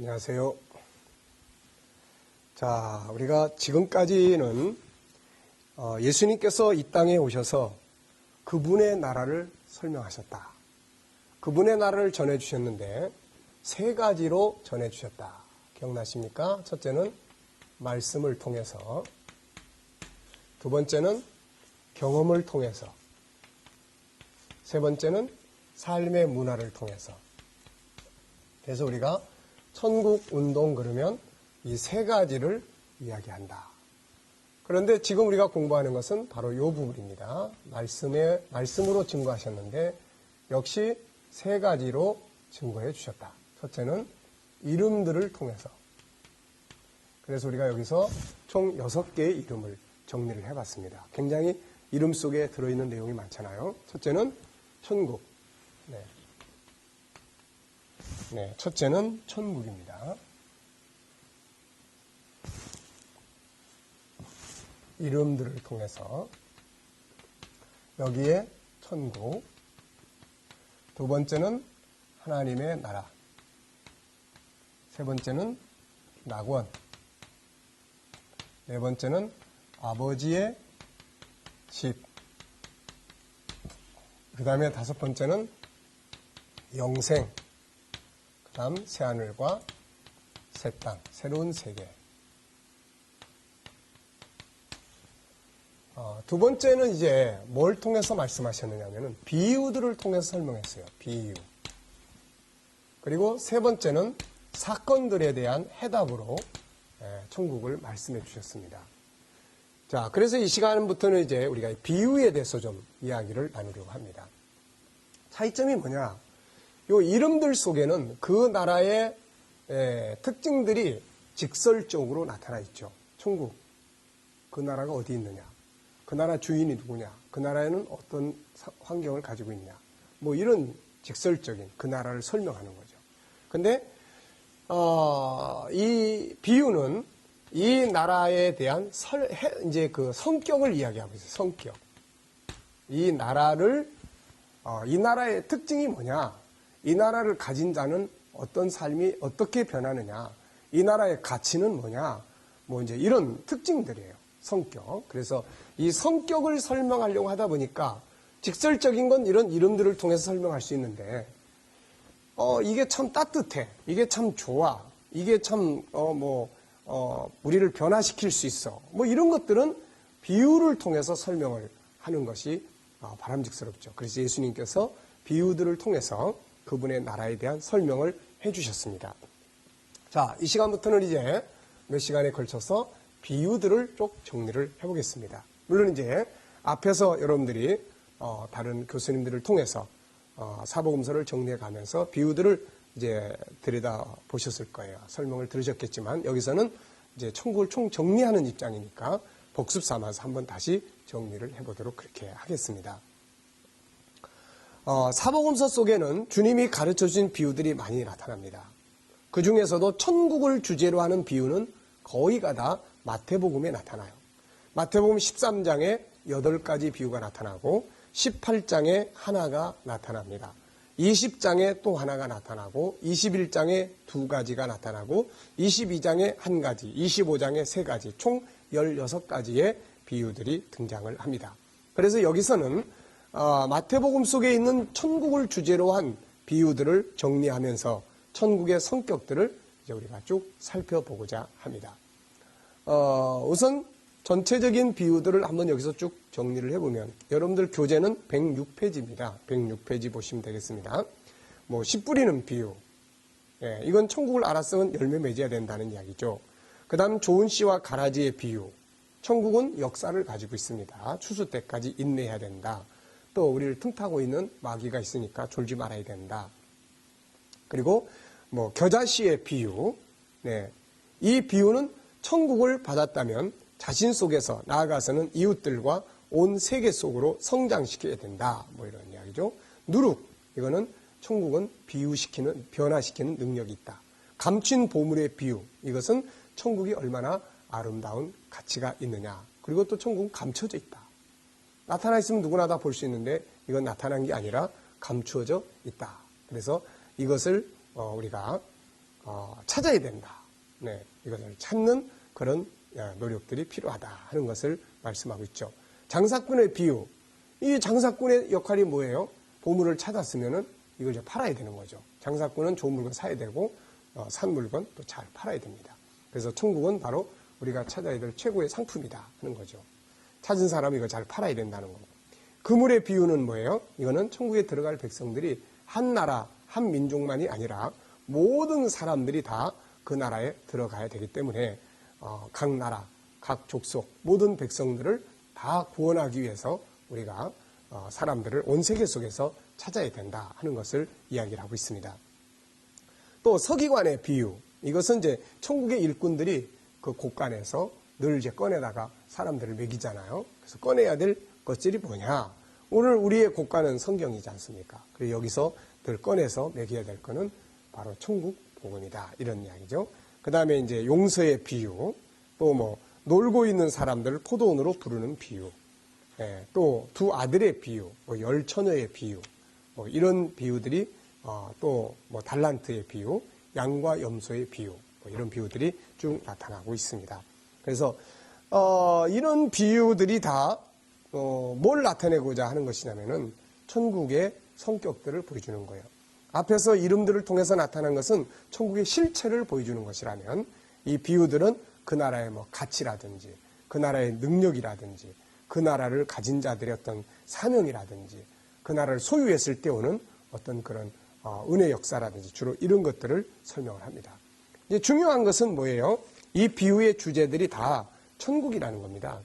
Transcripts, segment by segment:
안녕하세요. 자, 우리가 지금까지는 예수님께서 이 땅에 오셔서 그분의 나라를 설명하셨다. 그분의 나라를 전해주셨는데 세 가지로 전해주셨다. 기억나십니까? 첫째는 말씀을 통해서, 두 번째는 경험을 통해서, 세 번째는 삶의 문화를 통해서. 그래서 우리가 천국 운동 그러면 이 세 가지를 이야기한다. 그런데 지금 우리가 공부하는 것은 바로 이 부분입니다. 말씀으로 증거하셨는데 역시 세 가지로 증거해 주셨다. 첫째는 이름들을 통해서. 그래서 우리가 여기서 총 6개의 이름을 정리를 해봤습니다. 굉장히 이름 속에 들어있는 내용이 많잖아요. 첫째는 천국. 네, 첫째는 천국입니다. 이름들을 통해서 여기에 천국. 두 번째는 하나님의 나라. 세 번째는 낙원. 네 번째는 아버지의 집. 그 다음에 다섯 번째는 영생. 그 다음 새하늘과 새 땅, 새로운 세계. 두 번째는 이제 뭘 통해서 말씀하셨느냐 하면은 비유들을 통해서 설명했어요. 비유. 그리고 세 번째는 사건들에 대한 해답으로 천국을 말씀해 주셨습니다. 자, 그래서 이 시간부터는 이제 우리가 비유에 대해서 좀 이야기를 나누려고 합니다. 차이점이 뭐냐? 요 이름들 속에는 그 나라의 특징들이 직설적으로 나타나 있죠. 천국. 그 나라가 어디 있느냐? 그 나라 주인이 누구냐? 그 나라에는 어떤 환경을 가지고 있냐? 뭐 이런 직설적인 그 나라를 설명하는 거죠. 근데 이 비유는 이 나라에 대한 이제 그 성격을 이야기하고 있어요. 성격. 이 나라를 이 나라의 특징이 뭐냐? 이 나라를 가진 자는 어떤 삶이 어떻게 변하느냐? 이 나라의 가치는 뭐냐? 뭐 이제 이런 특징들이에요. 성격. 그래서 이 성격을 설명하려고 하다 보니까 직설적인 건 이런 이름들을 통해서 설명할 수 있는데 이게 참 따뜻해. 이게 참 좋아. 이게 참 우리를 변화시킬 수 있어. 뭐 이런 것들은 비유를 통해서 설명을 하는 것이 바람직스럽죠. 그래서 예수님께서 비유들을 통해서 그분의 나라에 대한 설명을 해주셨습니다. 자, 이 시간부터는 이제 몇 시간에 걸쳐서 비유들을 쭉 정리를 해보겠습니다. 물론 이제 앞에서 여러분들이 다른 교수님들을 통해서 사복음서를 정리해 가면서 비유들을 이제 들여다 보셨을 거예요. 설명을 들으셨겠지만 여기서는 이제 천국을 총 정리하는 입장이니까 복습 삼아서 한번 다시 정리를 해보도록 그렇게 하겠습니다. 사복음서 속에는 주님이 가르쳐 주신 비유들이 많이 나타납니다. 그 중에서도 천국을 주제로 하는 비유는 거의가 다 마태복음에 나타나요. 마태복음 13장에 8가지 비유가 나타나고 18장에 하나가 나타납니다. 20장에 또 하나가 나타나고 21장에 2가지가 나타나고 22장에 1가지, 25장에 3가지, 총 16가지의 비유들이 등장을 합니다. 그래서 여기서는 마태복음 속에 있는 천국을 주제로 한 비유들을 정리하면서 천국의 성격들을 이제 우리가 쭉 살펴보고자 합니다. 우선 전체적인 비유들을 한번 여기서 쭉 정리를 해보면 여러분들 교재는 106페이지입니다. 106페이지 보시면 되겠습니다. 뭐 씨 뿌리는 비유. 이건 천국을 알았으면 열매 맺어야 된다는 이야기죠. 그 다음 좋은 씨와 가라지의 비유. 천국은 역사를 가지고 있습니다. 추수 때까지 인내해야 된다. 또 우리를 틈타고 있는 마귀가 있으니까 졸지 말아야 된다. 그리고 뭐 겨자씨의 비유. 이 비유는 천국을 받았다면 자신 속에서 나아가서는 이웃들과 온 세계 속으로 성장시켜야 된다. 뭐 이런 이야기죠. 누룩. 이거는 천국은 비유시키는, 변화시키는 능력이 있다. 감춘 보물의 비유. 이것은 천국이 얼마나 아름다운 가치가 있느냐. 그리고 또 천국은 감춰져 있다. 나타나 있으면 누구나 다 볼 수 있는데 이건 나타난 게 아니라 감추어져 있다. 그래서 이것을 우리가 찾아야 된다. 네, 이것을 찾는 그런 노력들이 필요하다 하는 것을 말씀하고 있죠. 장사꾼의 비유. 이 장사꾼의 역할이 뭐예요? 보물을 찾았으면은 이걸 이제 팔아야 되는 거죠. 장사꾼은 좋은 물건 사야 되고 산 물건 또 잘 팔아야 됩니다. 그래서 천국은 바로 우리가 찾아야 될 최고의 상품이다 하는 거죠. 찾은 사람이 이걸 잘 팔아야 된다는 거고. 그물의 비유는 뭐예요? 이거는 천국에 들어갈 백성들이 한 나라, 한 민족만이 아니라 모든 사람들이 다 그 나라에 들어가야 되기 때문에 각 나라, 각 족속, 모든 백성들을 다 구원하기 위해서 우리가 사람들을 온 세계 속에서 찾아야 된다 하는 것을 이야기를 하고 있습니다. 또 서기관의 비유. 이것은 이제 천국의 일꾼들이 그 곳간에서 늘 이제 꺼내다가 사람들을 먹이잖아요. 그래서 꺼내야 될 것들이 뭐냐? 오늘 우리의 곳간은 성경이지 않습니까? 그리고 여기서 늘 꺼내서 먹여야 될 거는 바로 천국 복음이다. 이런 이야기죠. 그 다음에 이제 용서의 비유. 또 뭐 놀고 있는 사람들을 포도원으로 부르는 비유. 예, 또 두 아들의 비유. 뭐 열처녀의 비유. 뭐 이런 비유들이 또 뭐 달란트의 비유. 양과 염소의 비유. 뭐 이런 비유들이 쭉 나타나고 있습니다. 그래서 이런 비유들이 다 뭘 나타내고자 하는 것이냐면은 천국의 성격들을 보여주는 거예요. 앞에서 이름들을 통해서 나타난 것은 천국의 실체를 보여주는 것이라면 이 비유들은 그 나라의 뭐 가치라든지 그 나라의 능력이라든지 그 나라를 가진 자들의 어떤 사명이라든지 그 나라를 소유했을 때 오는 어떤 그런 은혜 역사라든지 주로 이런 것들을 설명을 합니다. 이제 중요한 것은 뭐예요? 이 비유의 주제들이 다 천국이라는 겁니다.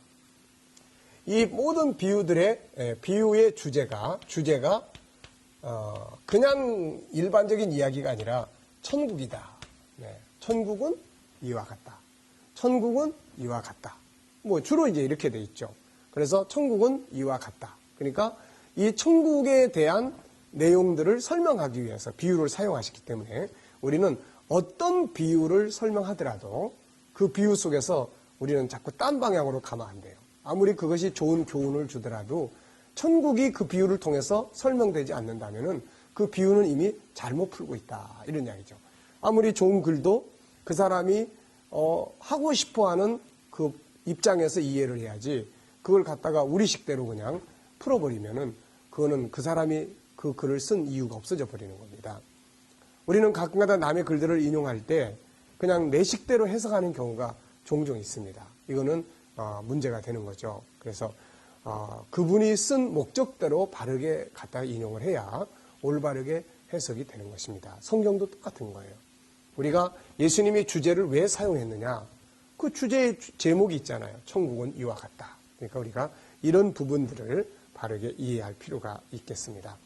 이 모든 비유들의 비유의 주제가 그냥 일반적인 이야기가 아니라 천국이다. 네, 천국은 이와 같다. 천국은 이와 같다. 뭐 주로 이제 이렇게 돼 있죠. 그래서 천국은 이와 같다. 그러니까 이 천국에 대한 내용들을 설명하기 위해서 비유를 사용하셨기 때문에 우리는 어떤 비유를 설명하더라도 그 비유 속에서 우리는 자꾸 딴 방향으로 가면 안 돼요. 아무리 그것이 좋은 교훈을 주더라도 천국이 그 비유를 통해서 설명되지 않는다면은 그 비유는 이미 잘못 풀고 있다. 이런 이야기죠. 아무리 좋은 글도 그 사람이 하고 싶어하는 그 입장에서 이해를 해야지 그걸 갖다가 우리식대로 그냥 풀어버리면은 그거는 그 사람이 그 글을 쓴 이유가 없어져 버리는 겁니다. 우리는 가끔가다 남의 글들을 인용할 때 그냥 내 식대로 해석하는 경우가 종종 있습니다. 이거는 문제가 되는 거죠. 그래서 그분이 쓴 목적대로 바르게 갖다 인용을 해야 올바르게 해석이 되는 것입니다. 성경도 똑같은 거예요. 우리가 예수님이 주제를 왜 사용했느냐? 그 주제의 제목이 있잖아요. 천국은 이와 같다. 그러니까 우리가 이런 부분들을 바르게 이해할 필요가 있겠습니다.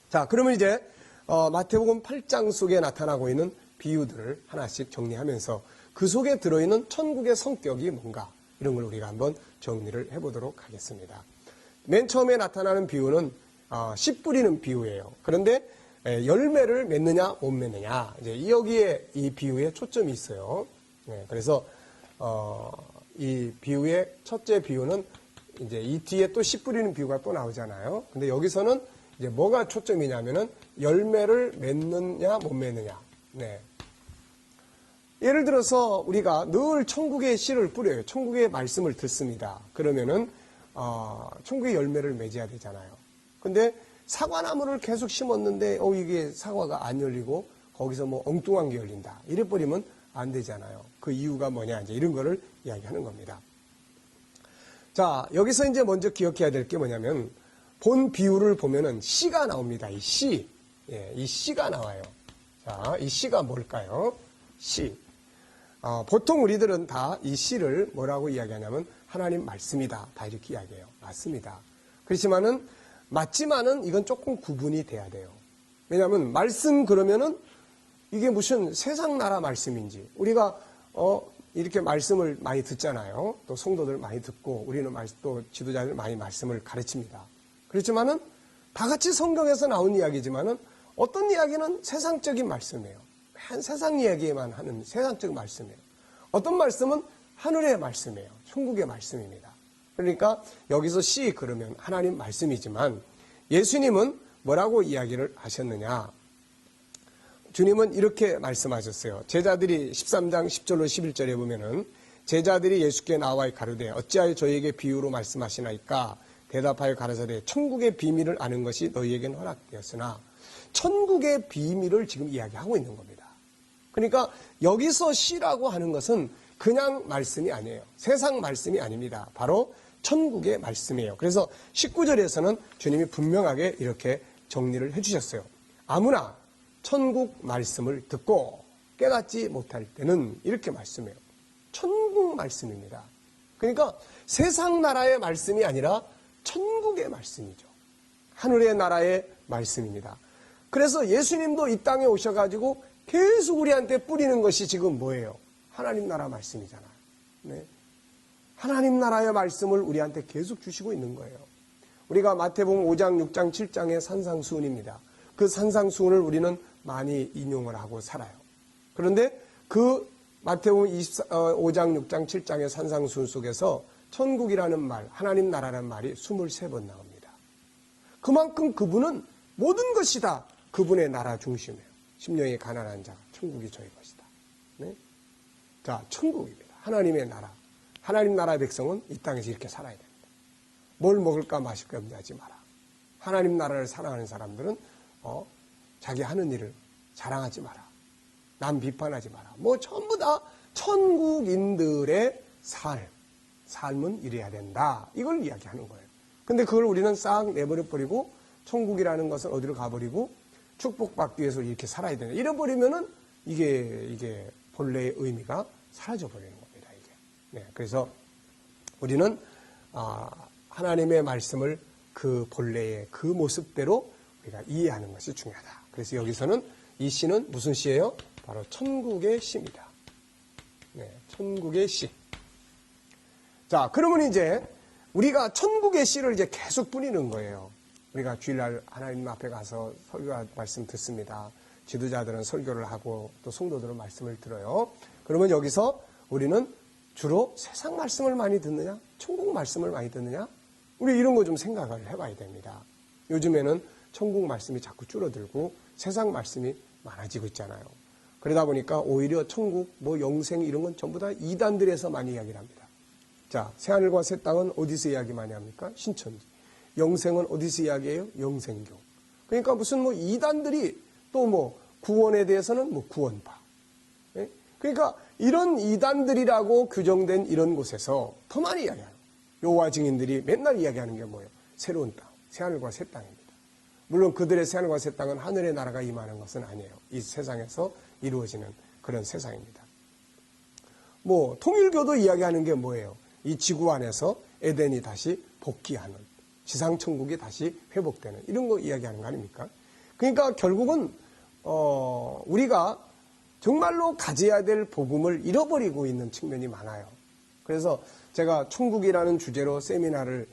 자, 그러면 이제 마태복음 8장 속에 나타나고 있는 비유들을 하나씩 정리하면서 그 속에 들어있는 천국의 성격이 뭔가 이런 걸 우리가 한번 정리를 해보도록 하겠습니다. 맨 처음에 나타나는 비유는 씨 뿌리는 비유예요. 그런데 열매를 맺느냐 못 맺느냐 이제 여기에 이 비유에 초점이 있어요. 그래서 이 비유의 첫째 비유는 이제 이 뒤에 또 씨 뿌리는 비유가 또 나오잖아요. 근데 여기서는 이제 뭐가 초점이냐면은 열매를 맺느냐 못 맺느냐. 네. 예를 들어서 우리가 늘 천국의 씨를 뿌려요. 천국의 말씀을 듣습니다. 그러면은 천국의 열매를 맺어야 되잖아요. 근데 사과나무를 계속 심었는데 이게 사과가 안 열리고 거기서 뭐 엉뚱한 게 열린다. 이래 버리면 안 되잖아요. 그 이유가 뭐냐 이제 이런 거를 이야기하는 겁니다. 자, 여기서 이제 먼저 기억해야 될 게 뭐냐면 본 비유를 보면은 씨가 나옵니다. 이 씨. 예, 이 씨가 나와요. 자, 이 씨가 뭘까요? 씨. 보통 우리들은 다 이 씨를 뭐라고 이야기하냐면 하나님 말씀이다. 다 이렇게 이야기해요. 맞습니다. 그렇지만은 맞지만은 이건 조금 구분이 돼야 돼요. 왜냐하면 말씀 그러면은 이게 무슨 세상 나라 말씀인지 우리가 이렇게 말씀을 많이 듣잖아요. 또 성도들 많이 듣고 우리는 또 지도자들 많이 말씀을 가르칩니다. 그렇지만은 다 같이 성경에서 나온 이야기지만은 어떤 이야기는 세상적인 말씀이에요. 한 세상 이야기에만 하는 세상적 말씀이에요. 어떤 말씀은 하늘의 말씀이에요. 천국의 말씀입니다. 그러니까 여기서 씨 그러면 하나님 말씀이지만 예수님은 뭐라고 이야기를 하셨느냐. 주님은 이렇게 말씀하셨어요. 제자들이 13장 10절로 11절에 보면은 제자들이 예수께 나와 가로되 어찌하여 저희에게 비유로 말씀하시나이까? 대답하여 가라사대 천국의 비밀을 아는 것이 너희에게는 허락되었으나, 천국의 비밀을 지금 이야기하고 있는 겁니다. 그러니까 여기서 시라고 하는 것은 그냥 말씀이 아니에요. 세상 말씀이 아닙니다. 바로 천국의 말씀이에요. 그래서 19절에서는 주님이 분명하게 이렇게 정리를 해주셨어요. 아무나 천국 말씀을 듣고 깨닫지 못할 때는, 이렇게 말씀해요. 천국 말씀입니다. 그러니까 세상 나라의 말씀이 아니라 천국의 말씀이죠. 하늘의 나라의 말씀입니다. 그래서 예수님도 이 땅에 오셔가지고 계속 우리한테 뿌리는 것이 지금 뭐예요? 하나님 나라 말씀이잖아요. 네. 하나님 나라의 말씀을 우리한테 계속 주시고 있는 거예요. 우리가 마태복음 5장, 6장, 7장의 산상수훈입니다. 그 산상수훈을 우리는 많이 인용을 하고 살아요. 그런데 그 마태복음 5장, 6장, 7장의 산상수훈 속에서 천국이라는 말, 하나님 나라라는 말이 23번 나옵니다. 그만큼 그분은 모든 것이 다 그분의 나라 중심이에요. 심령이 가난한 자가 천국이 저희 것이다. 네? 자, 천국입니다. 하나님의 나라. 하나님 나라의 백성은 이 땅에서 이렇게 살아야 됩니다. 뭘 먹을까 마실까 염려하지 마라. 하나님 나라를 사랑하는 사람들은 자기 하는 일을 자랑하지 마라. 남 비판하지 마라. 뭐 전부 다 천국인들의 삶은 이래야 된다. 이걸 이야기하는 거예요. 근데 그걸 우리는 싹 내버려 버리고 천국이라는 것은 어디로 가버리고 축복받기 위해서 이렇게 살아야 된다. 잃어버리면은 이게 본래의 의미가 사라져 버리는 겁니다. 이게. 네, 그래서 우리는 하나님의 말씀을 그 본래의 그 모습대로 우리가 이해하는 것이 중요하다. 그래서 여기서는 이 시는 무슨 시예요? 바로 천국의 시입니다. 네, 천국의 시. 자, 그러면 이제 우리가 천국의 씨를 이제 계속 뿌리는 거예요. 우리가 주일날 하나님 앞에 가서 설교 말씀 듣습니다. 지도자들은 설교를 하고 또 성도들은 말씀을 들어요. 그러면 여기서 우리는 주로 세상 말씀을 많이 듣느냐? 천국 말씀을 많이 듣느냐? 우리 이런 거 좀 생각을 해봐야 됩니다. 요즘에는 천국 말씀이 자꾸 줄어들고 세상 말씀이 많아지고 있잖아요. 그러다 보니까 오히려 천국, 영생 이런 건 전부 다 이단들에서 많이 이야기를 합니다. 자, 새하늘과 새 땅은 어디서 이야기 많이 합니까? 신천지. 영생은 어디서 이야기해요? 영생교. 그러니까 무슨 이단들이 또 구원에 대해서는 구원파. 예? 그러니까 이런 이단들이라고 규정된 이런 곳에서 더 많이 이야기해요. 여호와 증인들이 맨날 이야기하는 게 뭐예요? 새로운 땅, 새하늘과 새 땅입니다. 물론 그들의 새하늘과 새 땅은 하늘의 나라가 임하는 것은 아니에요. 이 세상에서 이루어지는 그런 세상입니다. 통일교도 이야기하는 게 뭐예요? 이 지구 안에서 에덴이 다시 복귀하는, 지상천국이 다시 회복되는 이런 거 이야기하는 거 아닙니까? 그러니까 결국은 우리가 정말로 가져야 될 복음을 잃어버리고 있는 측면이 많아요. 그래서 제가 천국이라는 주제로 세미나를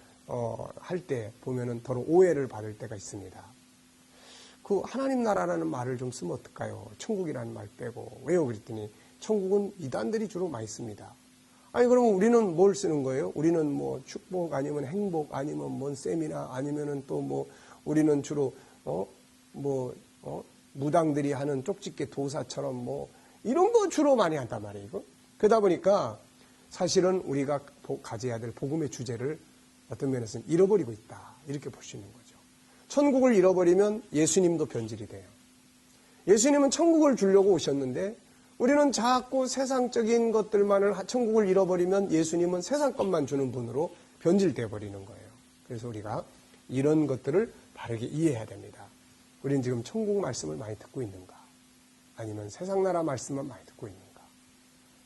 할 때 보면은 더러 오해를 받을 때가 있습니다. 그 하나님 나라라는 말을 좀 쓰면 어떨까요? 천국이라는 말 빼고. 왜요? 그랬더니 천국은 이단들이 주로 많이 씁니다. 아니 그러면 우리는 뭘 쓰는 거예요? 우리는 축복 아니면 행복 아니면 뭔 세미나 아니면은 또 우리는 주로 무당들이 하는 쪽집게 도사처럼 이런 거 주로 많이 한단 말이에요. 이거. 그러다 보니까 사실은 우리가 가져야 될 복음의 주제를 어떤 면에서는 잃어버리고 있다. 이렇게 볼 수 있는 거죠. 천국을 잃어버리면 예수님도 변질이 돼요. 예수님은 천국을 주려고 오셨는데 우리는 자꾸 세상적인 것들만을 천국을 잃어버리면 예수님은 세상 것만 주는 분으로 변질되어 버리는 거예요. 그래서 우리가 이런 것들을 바르게 이해해야 됩니다. 우리는 지금 천국 말씀을 많이 듣고 있는가? 아니면 세상 나라 말씀만 많이 듣고 있는가?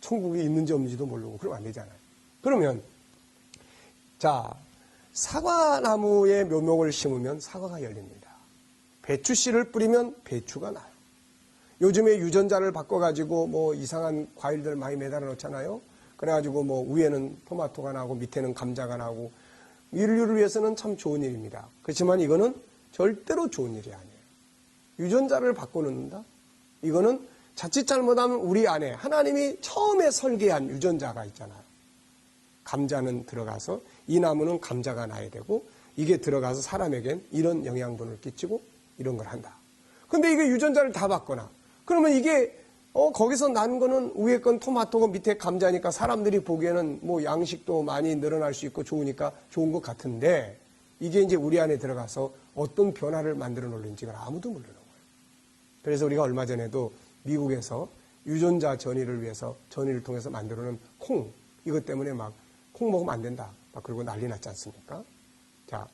천국이 있는지 없는지도 모르고 그러면 안 되잖아요. 그러면 자, 사과나무에 묘목을 심으면 사과가 열립니다. 배추씨를 뿌리면 배추가 나요. 요즘에 유전자를 바꿔가지고 이상한 과일들 많이 매달아 놓잖아요. 그래가지고 위에는 토마토가 나고 밑에는 감자가 나고 인류를 위해서는 참 좋은 일입니다. 그렇지만 이거는 절대로 좋은 일이 아니에요. 유전자를 바꿔놓는다? 이거는 자칫 잘못하면 우리 안에 하나님이 처음에 설계한 유전자가 있잖아요. 감자는 들어가서 이 나무는 감자가 나야 되고 이게 들어가서 사람에겐 이런 영양분을 끼치고 이런 걸 한다. 근데 이게 유전자를 다 바꿔놔. 그러면 이게 거기서 난 거는 위에 건 토마토고 밑에 감자니까 사람들이 보기에는 뭐 양식도 많이 늘어날 수 있고 좋으니까 좋은 것 같은데 이게 이제 우리 안에 들어가서 어떤 변화를 만들어 놓는지가 아무도 모르는 거예요. 그래서 우리가 얼마 전에도 미국에서 유전자 전이를 위해서 전이를 통해서 만들어 놓은 콩, 이것 때문에 막 콩 먹으면 안 된다 막 그러고 난리 났지 않습니까? 자,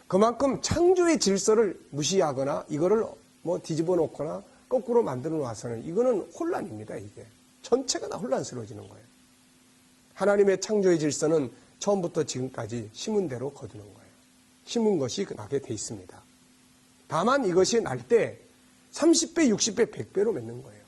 그만큼 창조의 질서를 무시하거나 이거를 뭐 뒤집어 놓거나 거꾸로 만들어 놔서는 이거는 혼란입니다. 이게 전체가 다 혼란스러워지는 거예요. 하나님의 창조의 질서는 처음부터 지금까지 심은 대로 거두는 거예요. 심은 것이 나게 돼 있습니다. 다만 이것이 날 때 30배, 60배, 100배로 맺는 거예요.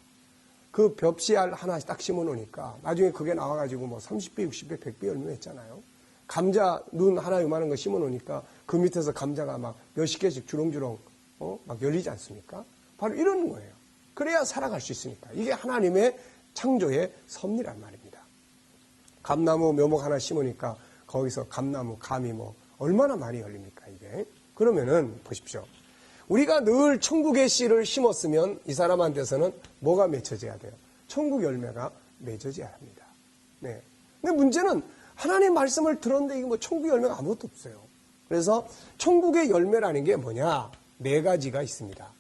그 벽씨알 하나 딱 심어 놓으니까 나중에 그게 나와가지고 뭐 30배, 60배, 100배 열매 맺잖아요. 감자 눈 하나 요만한 거 심어 놓으니까 그 밑에서 감자가 막 몇십 개씩 주렁주렁 막 열리지 않습니까? 바로 이런 거예요. 그래야 살아갈 수 있으니까. 이게 하나님의 창조의 섭리란 말입니다. 감나무 묘목 하나 심으니까 거기서 감나무, 감이 뭐 얼마나 많이 열립니까 이게. 그러면은 보십시오. 우리가 늘 천국의 씨를 심었으면 이 사람한테서는 뭐가 맺혀져야 돼요? 천국 열매가 맺어져야 합니다. 네. 근데 문제는 하나님 말씀을 들었는데 이게 뭐 천국 열매가 아무것도 없어요. 그래서 천국의 열매라는 게 뭐냐? 4가지가 있습니다.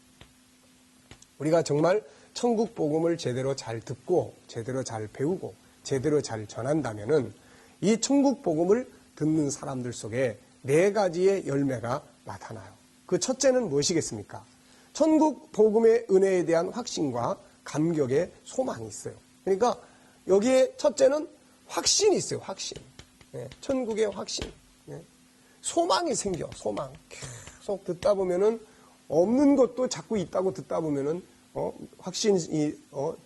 우리가 정말 천국 복음을 제대로 잘 듣고 제대로 잘 배우고 제대로 잘 전한다면은 이 천국 복음을 듣는 사람들 속에 4가지의 열매가 나타나요. 그 첫째는 무엇이겠습니까? 천국 복음의 은혜에 대한 확신과 감격의 소망이 있어요. 그러니까 여기에 첫째는 확신이 있어요. 확신. 네, 천국의 확신. 네. 소망이 생겨. 소망. 계속 듣다 보면은 없는 것도 자꾸 있다고 듣다 보면은 확신이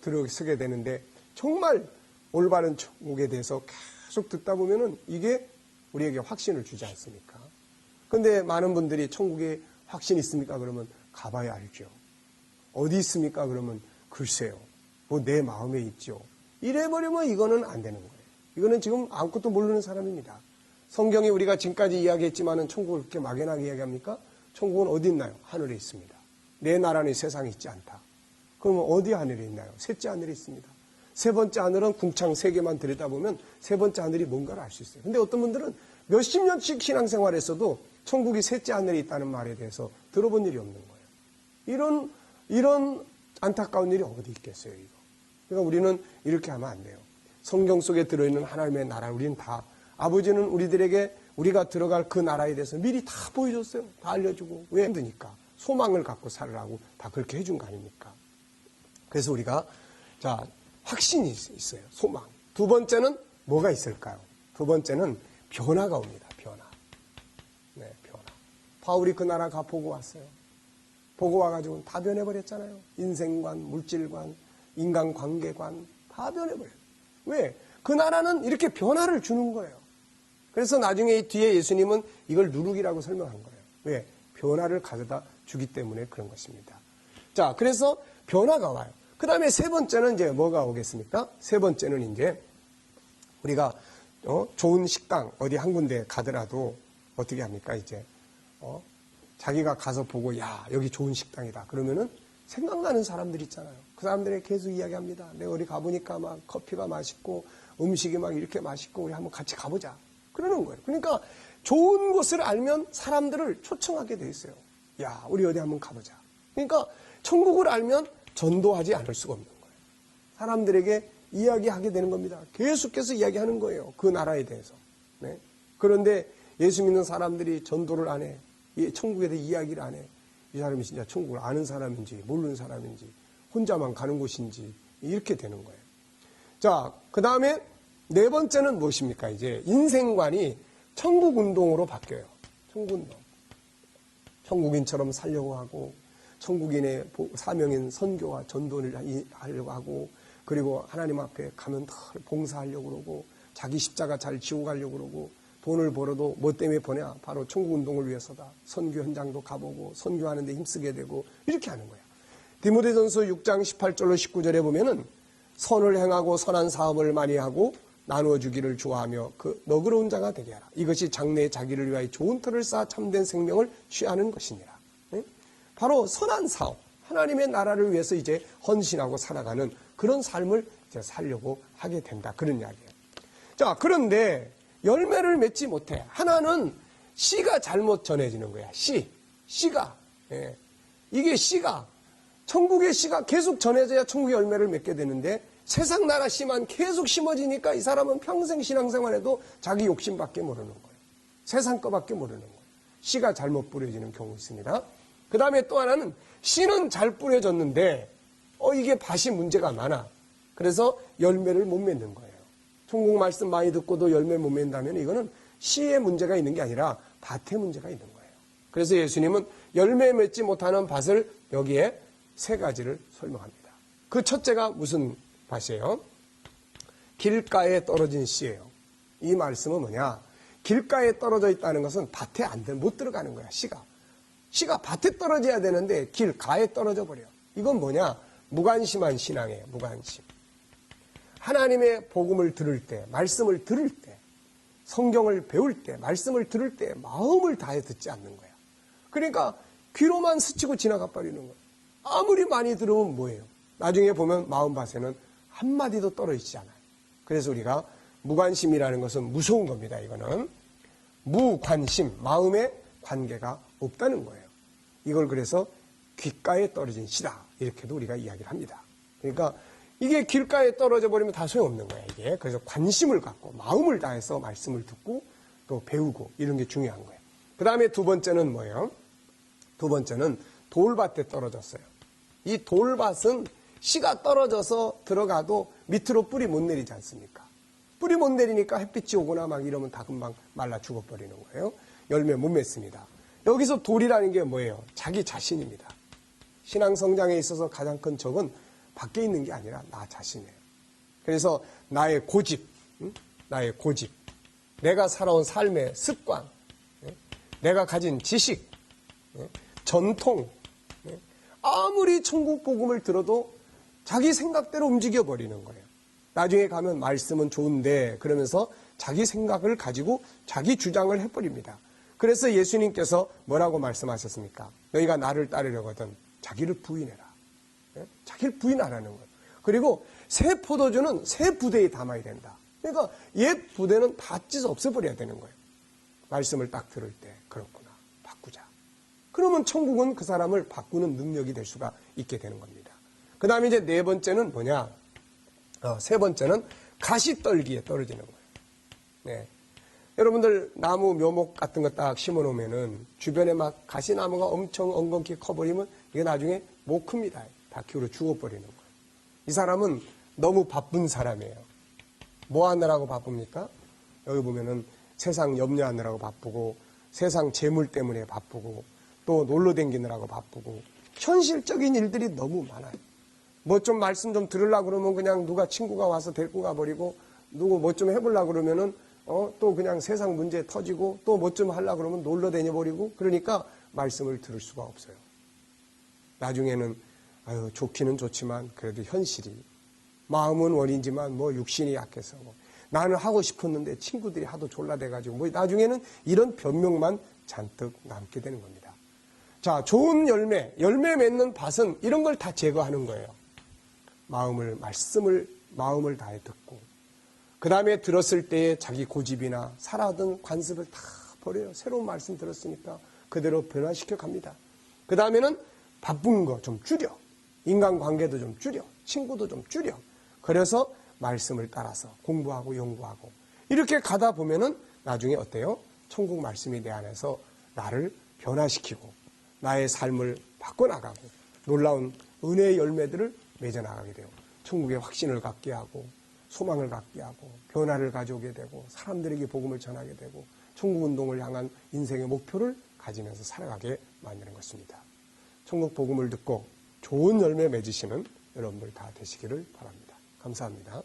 들어서게 되는데 정말 올바른 천국에 대해서 계속 듣다 보면은 이게 우리에게 확신을 주지 않습니까? 근데 많은 분들이 천국에 확신 있습니까? 그러면 가봐야 알죠. 어디 있습니까? 그러면 글쎄요. 뭐 내 마음에 있죠. 이래버리면 이거는 안 되는 거예요. 이거는 지금 아무것도 모르는 사람입니다. 성경이 우리가 지금까지 이야기했지만은 천국을 그렇게 막연하게 이야기합니까? 천국은 어디 있나요? 하늘에 있습니다. 내 나라는 세상에 있지 않다. 그러면 어디 하늘에 있나요? 셋째 하늘에 있습니다. 세 번째 하늘은 궁창 3개만 들여다보면 세 번째 하늘이 뭔가를 알 수 있어요. 근데 어떤 분들은 몇십 년씩 신앙생활에서도 천국이 셋째 하늘에 있다는 말에 대해서 들어본 일이 없는 거예요. 이런 안타까운 일이 어디 있겠어요, 이거. 그러니까 우리는 이렇게 하면 안 돼요. 성경 속에 들어있는 하나님의 나라, 우리는 다, 아버지는 우리들에게 우리가 들어갈 그 나라에 대해서 미리 다 보여줬어요. 다 알려주고. 왜 힘드니까? 소망을 갖고 살으라고 다 그렇게 해준 거 아닙니까? 그래서 우리가, 자, 확신이 있어요. 소망. 두 번째는 뭐가 있을까요? 두 번째는 변화가 옵니다. 변화. 네, 변화. 바울이 그 나라 가 보고 왔어요. 보고 와가지고 다 변해버렸잖아요. 인생관, 물질관, 인간관계관 다 변해버려요. 왜? 그 나라는 이렇게 변화를 주는 거예요. 그래서 나중에 뒤에 예수님은 이걸 누룩이라고 설명한 거예요. 왜? 변화를 가져다 주기 때문에 그런 것입니다. 자, 그래서 변화가 와요. 그 다음에 세 번째는 이제 뭐가 오겠습니까? 세 번째는 이제 우리가 좋은 식당 어디 한 군데 가더라도 어떻게 합니까? 이제 자기가 가서 보고 야 여기 좋은 식당이다. 그러면은 생각나는 사람들 있잖아요. 그 사람들에게 계속 이야기합니다. 내가 어디 가보니까 막 커피가 맛있고 음식이 막 이렇게 맛있고 우리 한번 같이 가보자. 그러는 거예요. 그러니까 좋은 곳을 알면 사람들을 초청하게 돼 있어요. 야 우리 어디 한번 가보자. 그러니까 천국을 알면 전도하지 않을 수가 없는 거예요. 사람들에게 이야기하게 되는 겁니다. 계속해서 이야기하는 거예요. 그 나라에 대해서. 네. 그런데 예수 믿는 사람들이 전도를 안 해. 천국에 대해 이야기를 안 해. 이 사람이 진짜 천국을 아는 사람인지 모르는 사람인지 혼자만 가는 곳인지 이렇게 되는 거예요. 자, 그 다음에 네 번째는 무엇입니까? 이제 인생관이 천국운동으로 바뀌어요. 천국운동. 천국인처럼 살려고 하고 천국인의 사명인 선교와 전도를 하려고 하고 그리고 하나님 앞에 가면 늘 봉사하려고 그러고 자기 십자가 잘 지고 가려고 그러고 돈을 벌어도 뭐 때문에 버냐? 바로 천국운동을 위해서다. 선교 현장도 가보고 선교하는 데 힘쓰게 되고 이렇게 하는 거예요. 디모데전서 6장 18절로 19절에 보면은 선을 행하고 선한 사업을 많이 하고 나누어 주기를 좋아하며 그 너그러운 자가 되게 하라. 이것이 장래에 자기를 위하여 좋은 터를 쌓아 참된 생명을 취하는 것이니라. 바로 선한 사업, 하나님의 나라를 위해서 이제 헌신하고 살아가는 그런 삶을 이제 살려고 하게 된다. 그런 이야기예요. 자, 그런데 열매를 맺지 못해. 하나는 씨가 잘못 전해지는 거야. 씨가. 예. 이게 씨가 천국의 씨가 계속 전해져야 천국의 열매를 맺게 되는데 세상 나라 씨만 계속 심어지니까 이 사람은 평생 신앙생활에도 자기 욕심밖에 모르는 거예요. 세상 거밖에 모르는 거예요. 씨가 잘못 뿌려지는 경우 있습니다. 그 다음에 또 하나는 씨는 잘 뿌려졌는데 이게 밭이 문제가 많아. 그래서 열매를 못 맺는 거예요. 천국 말씀 많이 듣고도 열매 못 맺는다면 이거는 씨의 문제가 있는 게 아니라 밭의 문제가 있는 거예요. 그래서 예수님은 열매 맺지 못하는 밭을 여기에 세 가지를 설명합니다. 그 첫째가 무슨 밭이에요? 길가에 떨어진 씨예요. 이 말씀은 뭐냐? 길가에 떨어져 있다는 것은 밭에 못 들어가는 거야, 씨가. 씨가 밭에 떨어져야 되는데 길가에 떨어져 버려. 이건 뭐냐? 무관심한 신앙이에요, 무관심. 하나님의 복음을 들을 때, 말씀을 들을 때, 성경을 배울 때, 말씀을 들을 때 마음을 다해 듣지 않는 거야. 그러니까 귀로만 스치고 지나가 버리는 거야. 아무리 많이 들으면 뭐예요? 나중에 보면 마음밭에는 한마디도 떨어지지 않아요. 그래서 우리가 무관심이라는 것은 무서운 겁니다. 이거는 무관심, 마음에 관계가 없다는 거예요. 이걸 그래서 귓가에 떨어진 씨다, 이렇게도 우리가 이야기를 합니다. 그러니까 이게 길가에 떨어져 버리면 다 소용없는 거예요, 이게. 그래서 관심을 갖고 마음을 다해서 말씀을 듣고 또 배우고 이런 게 중요한 거예요. 그 다음에 두 번째는 뭐예요? 두 번째는 돌밭에 떨어졌어요. 이 돌밭은 씨가 떨어져서 들어가도 밑으로 뿌리 못 내리지 않습니까? 뿌리 못 내리니까 햇빛이 오거나 막 이러면 다 금방 말라 죽어버리는 거예요. 열매 못 맺습니다. 여기서 돌이라는 게 뭐예요? 자기 자신입니다. 신앙 성장에 있어서 가장 큰 적은 밖에 있는 게 아니라 나 자신이에요. 그래서 나의 고집, 나의 고집, 내가 살아온 삶의 습관, 내가 가진 지식, 전통, 아무리 천국 복음을 들어도 자기 생각대로 움직여 버리는 거예요. 나중에 가면 말씀은 좋은데 그러면서 자기 생각을 가지고 자기 주장을 해버립니다. 그래서 예수님께서 뭐라고 말씀하셨습니까? 너희가 나를 따르려거든 자기를 부인해라. 자기를 부인하라는 거예요. 그리고 새 포도주는 새 부대에 담아야 된다. 그러니까 옛 부대는 다 찢어 없애버려야 되는 거예요. 말씀을 딱 들을 때 그렇구나, 바꾸자. 그러면 천국은 그 사람을 바꾸는 능력이 될 수가 있게 되는 겁니다. 그 다음에 이제 네 번째는 뭐냐? 세 번째는 가시떨기에 떨어지는 거예요. 네. 여러분들 나무 묘목 같은 거 딱 심어 놓으면은 주변에 막 가시나무가 엄청 엉겅퀴 커버리면 이게 나중에 못 큽니다. 다 기울어 죽어버리는 거예요. 이 사람은 너무 바쁜 사람이에요. 뭐 하느라고 바쁩니까? 여기 보면은 세상 염려하느라고 바쁘고 세상 재물 때문에 바쁘고 또 놀러 다니느라고 바쁘고 현실적인 일들이 너무 많아요. 뭐 좀 말씀 좀 들으려고 그러면 그냥 누가 친구가 와서 데리고 가버리고 누구 뭐 좀 해보려고 그러면은 또 그냥 세상 문제 터지고 또 뭐 좀 하려고 그러면 놀러 다녀버리고 그러니까 말씀을 들을 수가 없어요. 나중에는 좋기는 좋지만 그래도 현실이 마음은 원이지만 뭐 육신이 약해서 나는 하고 싶었는데 친구들이 하도 졸라대가지고 뭐 나중에는 이런 변명만 잔뜩 남게 되는 겁니다. 자, 좋은 열매 맺는 밭은 이런 걸 다 제거하는 거예요. 말씀을 마음을 다해 듣고 그 다음에 들었을 때에 자기 고집이나 살아던 관습을 다 버려요. 새로운 말씀 들었으니까 그대로 변화시켜 갑니다. 그 다음에는 바쁜 거 좀 줄여. 인간관계도 좀 줄여. 친구도 좀 줄여. 그래서 말씀을 따라서 공부하고 연구하고 이렇게 가다 보면은 나중에 어때요? 천국 말씀이 내 안에서 나를 변화시키고 나의 삶을 바꿔나가고 놀라운 은혜의 열매들을 맺어나가게 돼요. 천국의 확신을 갖게 하고 소망을 갖게 하고 변화를 가져오게 되고 사람들에게 복음을 전하게 되고 천국 운동을 향한 인생의 목표를 가지면서 살아가게 만드는 것입니다. 천국 복음을 듣고 좋은 열매 맺으시는 여러분들 다 되시기를 바랍니다. 감사합니다.